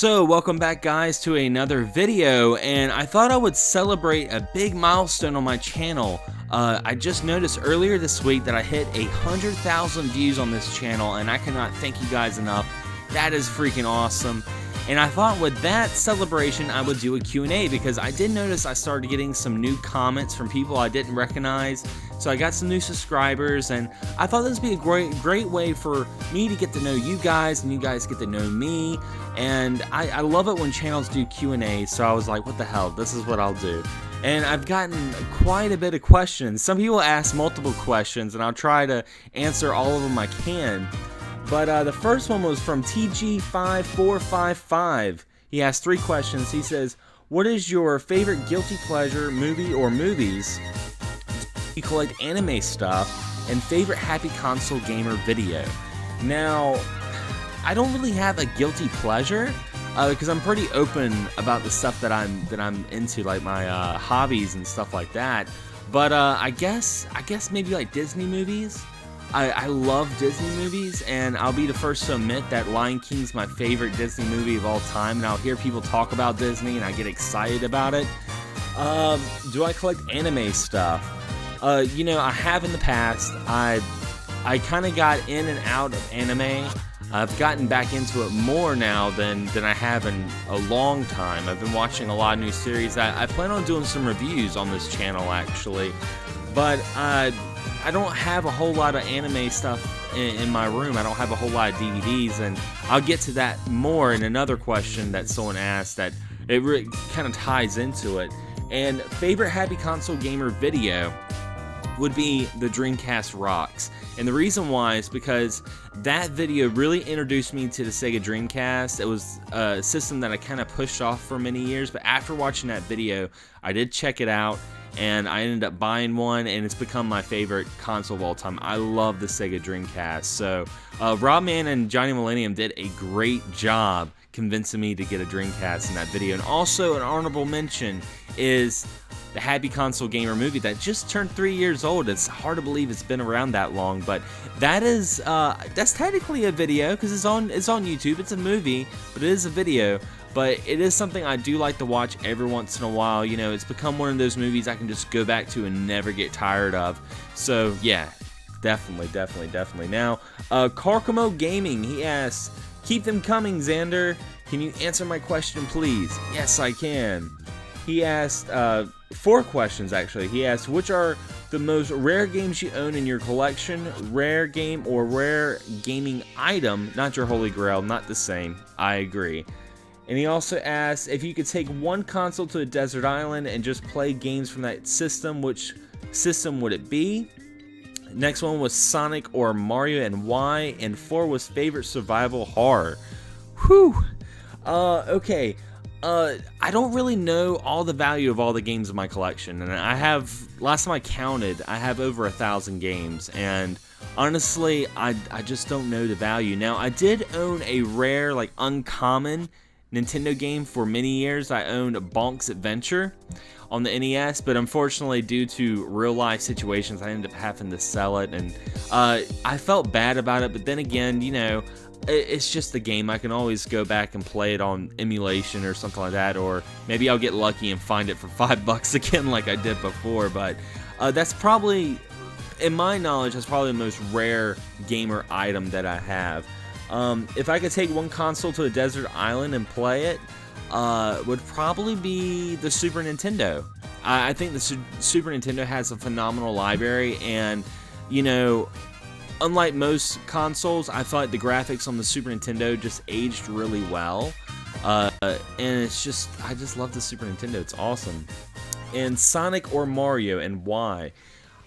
So welcome back guys to another video, and I thought I would celebrate a big milestone on my channel. I just noticed earlier this week that I hit 100,000 views on this channel, and I cannot thank you guys enough. That is freaking awesome. And I thought with that celebration I would do a Q&A, because I did notice I started getting some new comments from people I didn't recognize. So I got some new subscribers, and I thought this would be a great way for me to get to know you guys, and you guys get to know me. And I love it when channels do Q&A, so I was like, what the hell, this is what I'll do. And I've gotten quite a bit of questions. Some people ask multiple questions, and I'll try to answer all of them I can. But the first one was from TG5455. He asked 3 questions. He says, what is your favorite guilty pleasure movie or movies? You collect anime stuff, and favorite happy console gamer video. Now, I don't really have a guilty pleasure because I'm pretty open about the stuff that I'm into, like my hobbies and stuff like that. But I guess maybe like Disney movies. I love Disney movies, and I'll be the first to admit that Lion King's my favorite Disney movie of all time, and I'll hear people talk about Disney and I get excited about it. Do I collect anime stuff? You know, I have in the past. I kind of got in and out of anime. I've gotten back into it more now than I have in a long time. I've been watching a lot of new series. I plan on doing some reviews on this channel, actually. But I don't have a whole lot of anime stuff in my room. I don't have a whole lot of DVDs, and I'll get to that more in another question that someone asked that it really kind of ties into it. And favorite happy console gamer video would be the Dreamcast Rocks. And the reason why is because that video really introduced me to the Sega Dreamcast. It was a system that I kind of pushed off for many years, but after watching that video, I did check it out, and I ended up buying one, and it's become my favorite console of all time. I love the Sega Dreamcast. So Robman and Johnny Millennium did a great job convincing me to get a Dreamcast in that video. And also an honorable mention is the Happy Console Gamer movie that just turned 3 years old. It's hard to believe it's been around that long, but that is that's technically a video because it's on YouTube. It's a movie, but it is a video. But it is something I do like to watch every once in a while. You know, it's become one of those movies I can just go back to and never get tired of. So yeah, definitely. Now, Carcamo Gaming, he asks, keep them coming, Xander. Can you answer my question, please? Yes, I can. He asked 4 questions, actually. He asked, which are the most rare games you own in your collection? Rare game or rare gaming item, not your holy grail, not the same. I agree. And he also asked, if you could take one console to a desert island and just play games from that system, which system would it be? Next one was Sonic or Mario, and why? And 4 was favorite survival horror. Whew. Okay. I don't really know all the value of all the games in my collection, and I have, last time I counted, I have over 1,000 games, and honestly, I just don't know the value. Now, I did own a rare, like, uncommon Nintendo game for many years. I owned Bonk's Adventure on the NES, but unfortunately, due to real-life situations, I ended up having to sell it, and I felt bad about it, but then again, you know, it's just a game. I can always go back and play it on emulation or something like that, or maybe I'll get lucky and find it for $5 again like I did before. But that's probably, in my knowledge, that's probably the most rare gamer item that I have. If I could take one console to a desert island and play it, would probably be the Super Nintendo. I think the Super Nintendo has a phenomenal library, and you know, unlike most consoles, I feel like the graphics on the Super Nintendo just aged really well. And it's just, I just love the Super Nintendo. It's awesome. And Sonic or Mario, and why?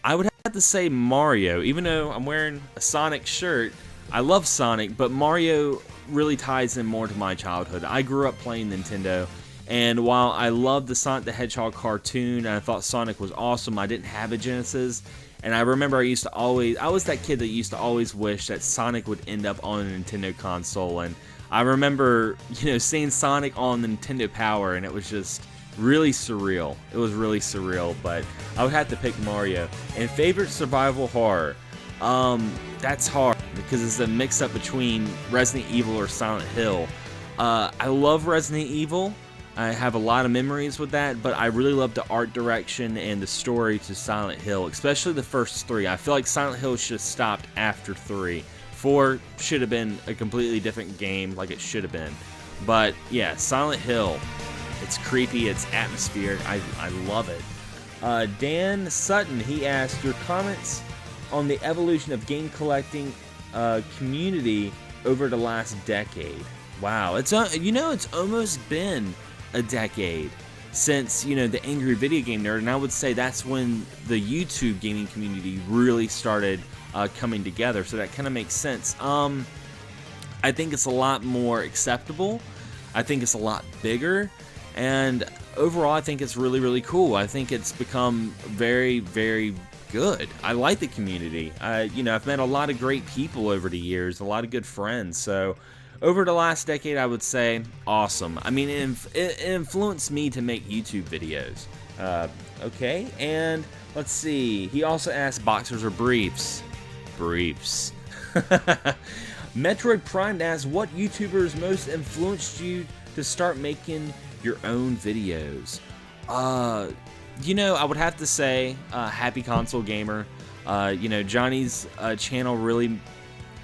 I would have to say Mario. Even though I'm wearing a Sonic shirt, I love Sonic, but Mario really ties in more to my childhood. I grew up playing Nintendo, and while I loved the Sonic the Hedgehog cartoon, and I thought Sonic was awesome, I didn't have a Genesis. And I remember I was that kid that used to always wish that Sonic would end up on a Nintendo console. And I remember, you know, seeing Sonic on the Nintendo Power, and it was just really surreal. It was really surreal, but I would have to pick Mario. And favorite survival horror, that's hard because it's a mix-up between Resident Evil or Silent Hill. I love Resident Evil. I have a lot of memories with that, but I really love the art direction and the story to Silent Hill, especially the first 3. I feel like Silent Hill should have stopped after 3. 4 should have been a completely different game, like it should have been. But yeah, Silent Hill, it's creepy, it's atmospheric, I love it. Dan Sutton, he asked, your comments on the evolution of game collecting community over the last decade. Wow, it's almost been a decade since, the Angry Video Game Nerd, and I would say that's when the YouTube gaming community really started coming together, so that kind of makes sense. I think it's a lot more acceptable. I think it's a lot bigger, and overall I think it's really, really cool. I think it's become very, very good. I like the community. I've met a lot of great people over the years, a lot of good friends, so over the last decade, I would say awesome. I mean, it influenced me to make YouTube videos. Okay, and let's see. He also asked, boxers or briefs? Briefs. Metroid Prime asks, what YouTubers most influenced you to start making your own videos? I would have to say Happy Console Gamer. Johnny's channel really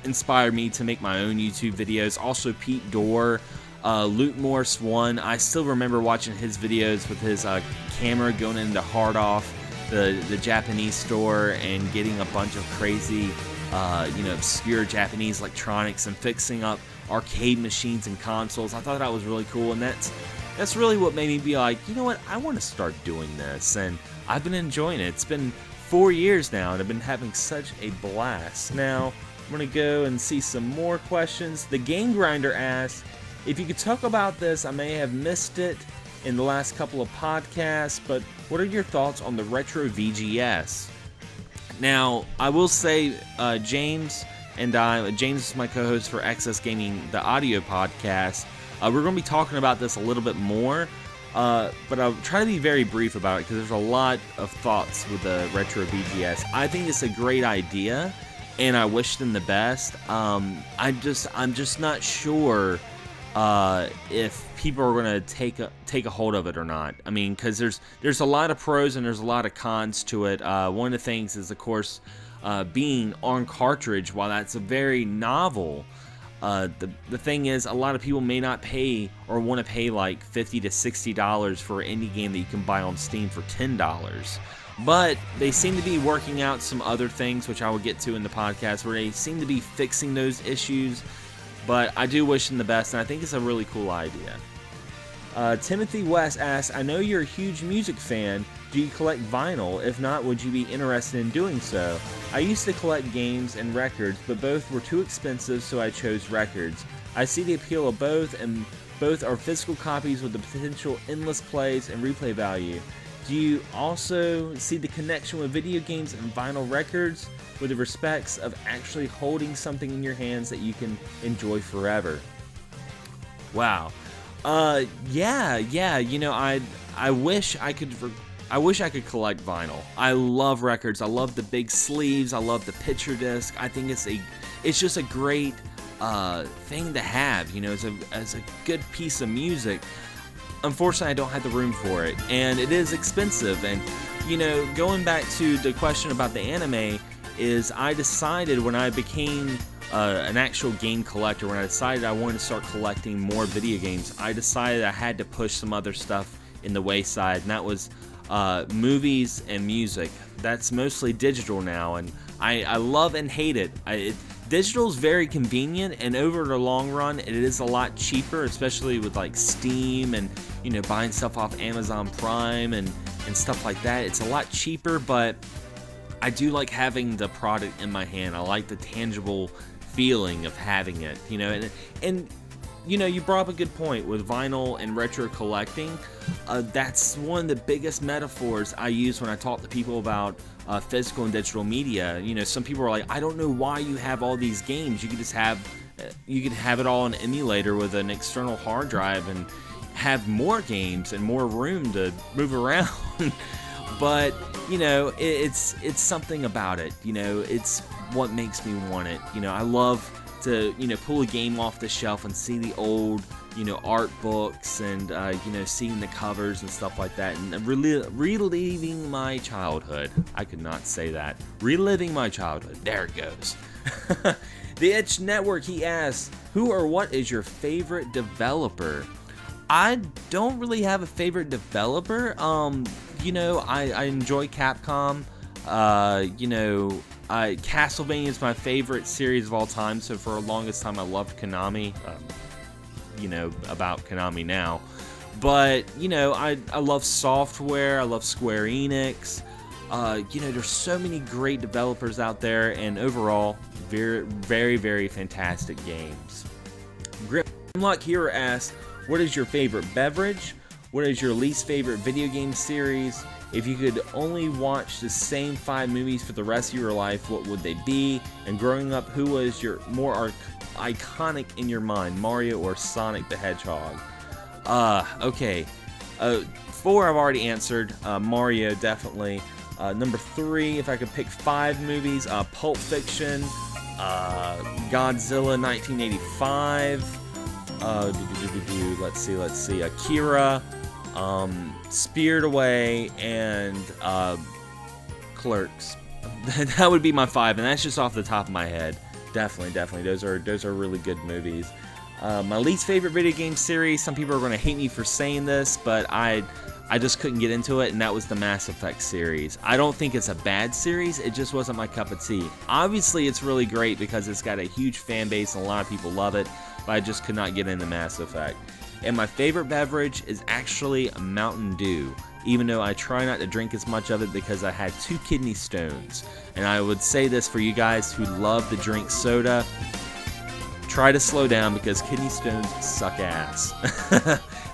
inspired me to make my own YouTube videos. Also Pete Dorr, Luke Morse 1. I still remember watching his videos with his camera going into Hard Off, the Japanese store, and getting a bunch of crazy, obscure Japanese electronics and fixing up arcade machines and consoles. I thought that was really cool, and that's really what made me be like, you know what, I want to start doing this, and I've been enjoying it. It's been 4 years now, and I've been having such a blast. Now, I'm going to go and see some more questions. The Game Grinder asks, if you could talk about this, I may have missed it in the last couple of podcasts, but what are your thoughts on the Retro VGS? Now, I will say, James is my co-host for Access Gaming, the audio podcast. We're going to be talking about this a little bit more, but I'll try to be very brief about it because there's a lot of thoughts with the Retro VGS. I think it's a great idea, and I wish them the best. I'm just not sure if people are going to take a hold of it or not. I mean, because there's a lot of pros and there's a lot of cons to it. One of the things is, of course, being on cartridge. While that's a very novel, the thing is, a lot of people may not pay or want to pay like $50 to $60 for an indie game that you can buy on Steam for $10. But they seem to be working out some other things, which I will get to in the podcast, where they seem to be fixing those issues. But I do wish them the best, and I think it's a really cool idea. Timothy West asks, I know you're a huge music fan. Do you collect vinyl? If not, would you be interested in doing so? I used to collect games and records, but both were too expensive, so I chose records. I see the appeal of both, and both are physical copies with the potential endless plays and replay value. Do you also see the connection with video games and vinyl records with the respects of actually holding something in your hands that you can enjoy forever? Wow. Yeah. I wish I could collect vinyl. I love records. I love the big sleeves. I love the picture disc. I think it's just a great thing to have. As a good piece of music. Unfortunately, I don't have the room for it, and it is expensive. And going back to the question about the anime, is I decided when I became an actual game collector, when I decided I wanted to start collecting more video games, I decided I had to push some other stuff in the wayside, and that was movies and music. That's mostly digital now, and I love and hate it. Digital is very convenient, and over the long run, it is a lot cheaper, especially with like Steam and buying stuff off Amazon Prime and stuff like that. It's a lot cheaper, but I do like having the product in my hand. I like the tangible feeling of having it, and you brought up a good point with vinyl and retro collecting. That's one of the biggest metaphors I use when I talk to people about physical and digital media. Some people are like, I don't know why you have all these games. You could have it all on an emulator with an external hard drive and have more games and more room to move around. But it's something about it. It's what makes me want it. I love to pull a game off the shelf and see the old art books and seeing the covers and stuff like that, and reliving my childhood. I could not say that. Reliving my childhood. There it goes. The Itch Network, he asks, who or what is your favorite developer? I don't really have a favorite developer. I enjoy Capcom. Castlevania is my favorite series of all time, so for the longest time I loved Konami. About Konami now. But, I love software, I love Square Enix. There's so many great developers out there, and overall, very, very, very fantastic games. Grimlock Hero asks, what is your favorite beverage? What is your least favorite video game series? If you could only watch the same 5 movies for the rest of your life, what would they be? And growing up, who was your more iconic in your mind, Mario or Sonic the Hedgehog? Okay. 4 I've already answered. Mario, definitely. Number 3, if I could pick 5 movies, Pulp Fiction, Godzilla 1985, let's see, Akira, Spirited Away, and Clerks. That would be my 5, and that's just off the top of my head. Definitely. Those are really good movies. My least favorite video game series, some people are going to hate me for saying this, but I just couldn't get into it, and that was the Mass Effect series. I don't think it's a bad series, it just wasn't my cup of tea. Obviously, it's really great because it's got a huge fan base and a lot of people love it, but I just could not get into Mass Effect. And my favorite beverage is actually Mountain Dew, even though I try not to drink as much of it because I had 2 kidney stones. And I would say this for you guys who love to drink soda, try to slow down because kidney stones suck ass.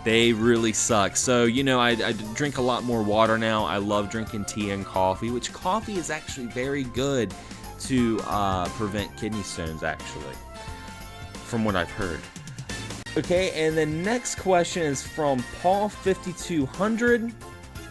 They really suck. So, I drink a lot more water now. I love drinking tea and coffee, which coffee is actually very good to prevent kidney stones, actually, from what I've heard. Okay, and the next question is from Paul5200.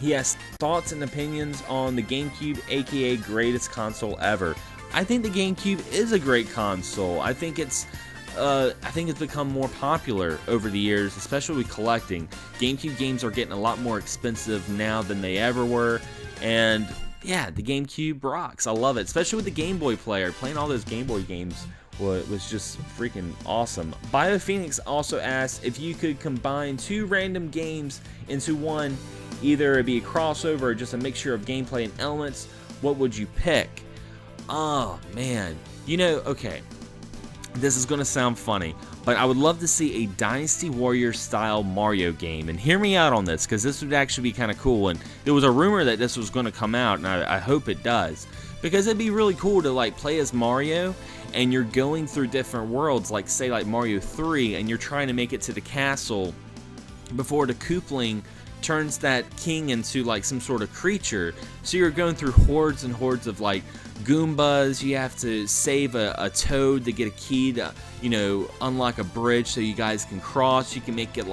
He has thoughts and opinions on the GameCube, aka greatest console ever. I think the GameCube is a great console. I think it's become more popular over the years, especially with collecting. GameCube games are getting a lot more expensive now than they ever were, and yeah, the GameCube rocks. I love it, especially with the Game Boy player. Playing all those Game Boy games was just freaking awesome. BioPhoenix also asks if you could combine 2 random games into one, either it be a crossover or just a mixture of gameplay and elements, what would you pick? Oh man, okay, this is gonna sound funny, but I would love to see a Dynasty Warriors style Mario game, and hear me out on this because this would actually be kind of cool. And there was a rumor that this was going to come out, and I hope it does, because it'd be really cool to play as Mario and you're going through different worlds, like say Mario 3, and you're trying to make it to the castle before the Koopling turns that king into some sort of creature. So you're going through hordes and hordes of Goombas. You have to save a toad to get a key to unlock a bridge so you guys can cross. You can make it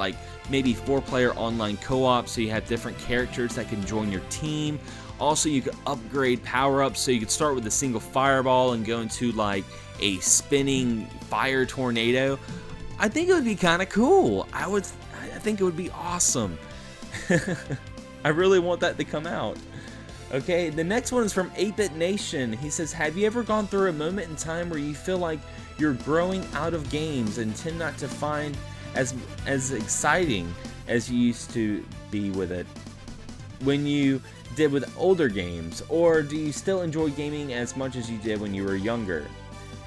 maybe 4-player online co-op, so you have different characters that can join your team. Also, you could upgrade power-ups, so you could start with a single fireball and go into a spinning fire tornado. I think it would be kind of cool. I think it would be awesome. I really want that to come out. Okay, the next one is from 8-Bit Nation. He says, have you ever gone through a moment in time where you feel like you're growing out of games and tend not to find as exciting as you used to be with it when you did with older games? Or do you still enjoy gaming as much as you did when you were younger?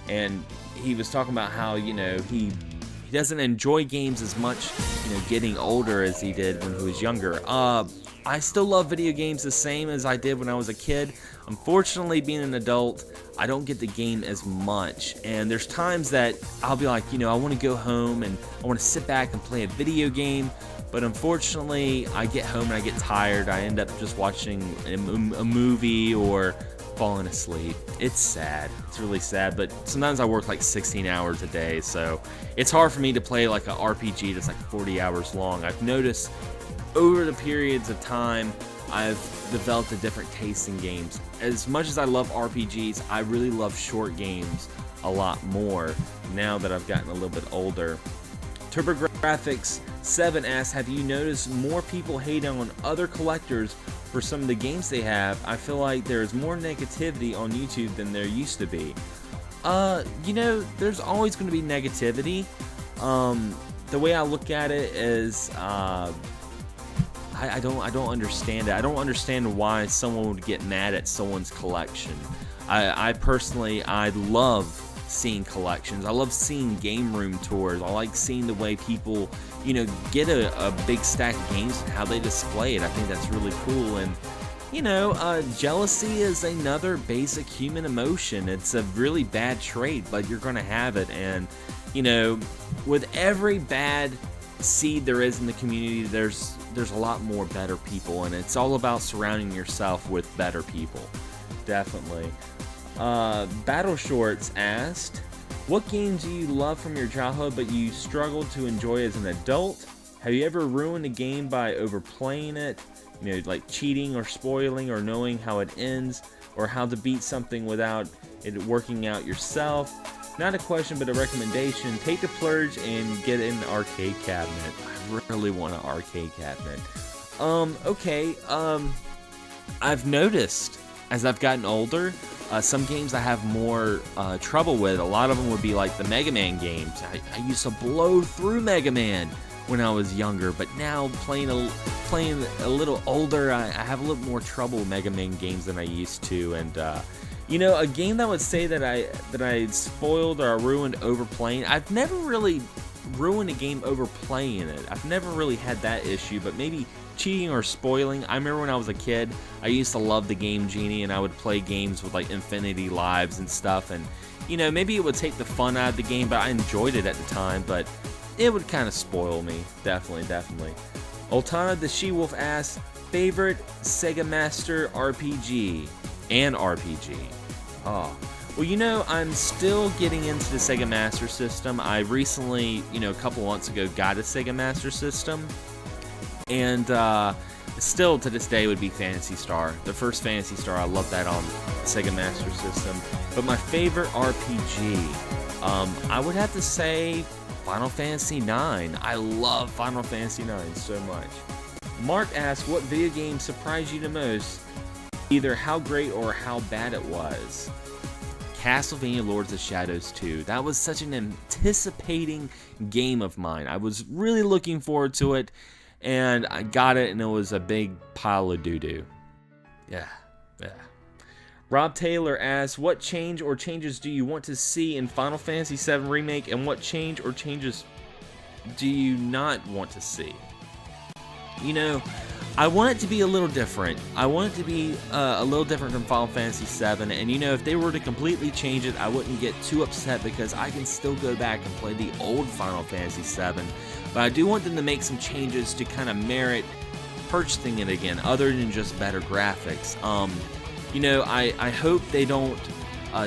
And he was talking about how, he doesn't enjoy games as much, getting older as he did when he was younger. I still love video games the same as I did when I was a kid. Unfortunately, being an adult, I don't get the game as much. And there's times that I'll be like, I want to go home and I want to sit back and play a video game. But unfortunately, I get home and I get tired. I end up just watching a movie or falling asleep. It's sad. It's really sad. But sometimes I work 16 hours a day, so it's hard for me to play an RPG that's 40 hours long. I've noticed over the periods of time, I've developed a different taste in games. As much as I love RPGs, I really love short games a lot more now that I've gotten a little bit older. TurboGrafx Graphics 7 asks, have you noticed more people hating on other collectors for some of the games they have? I feel like there's more negativity on YouTube than there used to be. You know, there's always going to be negativity. The way I look at it is, I don't understand it. I don't understand why someone would get mad at someone's collection. I personally, I love seeing collections. I love seeing game room tours. I like seeing the way people, you know, get a big stack of games and how they display it. I think that's really cool. And you know, jealousy is another basic human emotion. It's a really bad trait, but you're gonna have it. And you know, with every bad seed there is in the community, there's a lot more better people, and it's all about surrounding yourself with better people. Definitely. Battle Shorts asked, what games do you love from your childhood but you struggled to enjoy as an adult? Have you ever ruined a game by overplaying it? You know, like cheating or spoiling or knowing how it ends, or how to beat something without it working out yourself? Not a question, but a recommendation. Take the plurge and get an arcade cabinet. I really want an arcade cabinet. Okay, I've noticed as I've gotten older, some games I have more trouble with. A lot of them would be like the Mega Man games. I used to blow through Mega Man when I was younger, but now playing a little older, I have a little more trouble with Mega Man games than I used to. And you know, a game that would say that I spoiled or ruined overplaying, I've never really ruined a game overplaying it. I've never really had that issue, but maybe cheating or spoiling. I remember when I was a kid, I used to love the game Genie, and I would play games with like infinity lives and stuff, and you know, maybe it would take the fun out of the game, but I enjoyed it at the time, but it would kind of spoil me. Definitely. Oltana the She-Wolf asks, favorite Sega Master RPG and RPG? Oh, well, you know, I'm still getting into the Sega Master System. I recently, you know, a couple months ago got a Sega Master System, and still to this day would be Phantasy Star. The first Phantasy Star, I love that on Sega Master System. But my favorite RPG, I would have to say Final Fantasy IX. I love Final Fantasy IX so much. Mark asks, what video game surprised you the most? Either how great or how bad it was. Castlevania Lords of Shadows 2. That was such an anticipating game of mine. I was really looking forward to it, and I got it, and it was a big pile of doo-doo. Yeah. Rob Taylor asks, what change or changes do you want to see in Final Fantasy VII Remake, and what change or changes do you not want to see? You know, I want it to be a little different. I want it to be a little different from Final Fantasy VII, and you know, if they were to completely change it, I wouldn't get too upset because I can still go back and play the old Final Fantasy VII, but I do want them to make some changes to kind of merit purchasing it again, other than just better graphics. You know, I hope they don't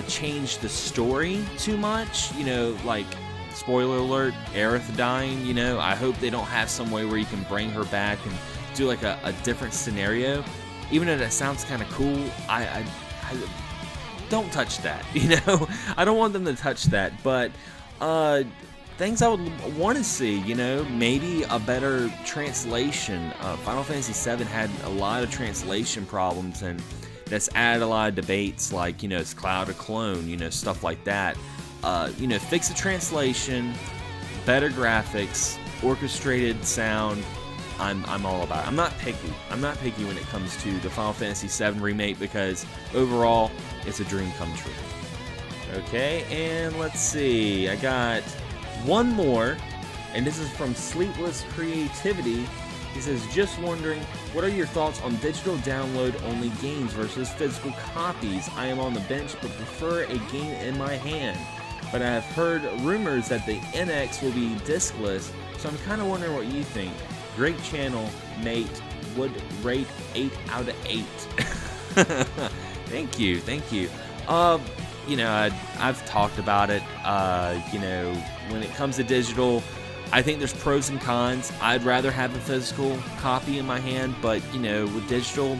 change the story too much, you know, like, spoiler alert, Aerith dying, you know, I hope they don't have some way where you can bring her back and do like a different scenario. Even though that sounds kind of cool, I don't touch that, you know. I don't want them to touch that, but things I would want to see, you know, maybe a better translation. Final Fantasy VII had a lot of translation problems, and that's added a lot of debates, like, you know, is Cloud a clone, you know, stuff like that. You know, fix the translation, better graphics, orchestrated sound. I'm all about it. I'm not picky. I'm not picky when it comes to the Final Fantasy VII Remake, because overall, it's a dream come true. Okay, and let's see. I got one more, and this is from Sleepless Creativity. He says, just wondering, what are your thoughts on digital download-only games versus physical copies? I am on the bench, but prefer a game in my hand. But I have heard rumors that the NX will be discless, so I'm kind of wondering what you think. Great channel, mate. Would rate 8 out of 8. Thank you. You know, I've talked about it. You know, when it comes to digital, I think there's pros and cons. I'd rather have a physical copy in my hand, but you know, with digital,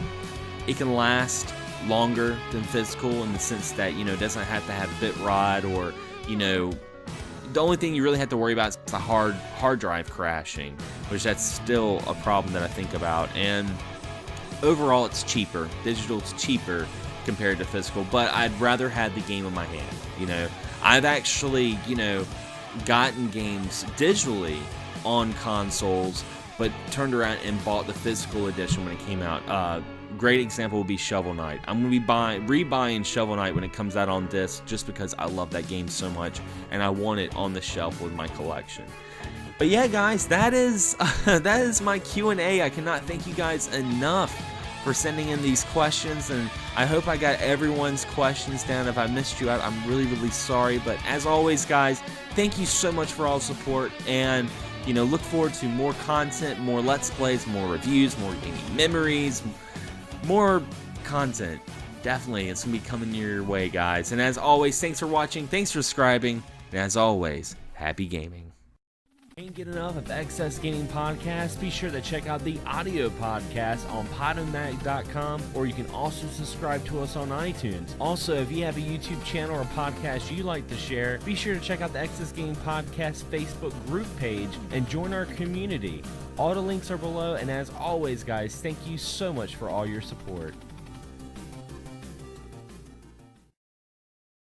it can last longer than physical in the sense that, you know, it doesn't have to have a bit rot or, you know, The only thing you really have to worry about is the hard drive crashing, which that's still a problem that I think about. And overall, it's cheaper. Digital's cheaper compared to physical, but I'd rather have the game in my hand. You know, I've actually, you know, gotten games digitally on consoles, but turned around and bought the physical edition when it came out. Great example would be Shovel Knight. I'm going to be rebuying Shovel Knight when it comes out on disc, just because I love that game so much and I want it on the shelf with my collection. But yeah, guys, that is my Q&A. I cannot thank you guys enough for sending in these questions, and I hope I got everyone's questions down. If I missed you out, I'm really, really sorry. But as always, guys, thank you so much for all the support, and you know, look forward to more content, more Let's Plays, more reviews, more gaming memories, more content. Definitely, it's gonna be coming your way, guys. And as always, thanks for watching, thanks for subscribing, and as always, happy gaming. Can't get enough of Excess Gaming Podcast? Be sure to check out the audio podcast on Podomatic.com, or you can also subscribe to us on iTunes. Also, if you have a YouTube channel or podcast you like to share, be sure to check out the Excess Gaming Podcast Facebook group page and join our community. All the links are below, and as always, guys, thank you so much for all your support.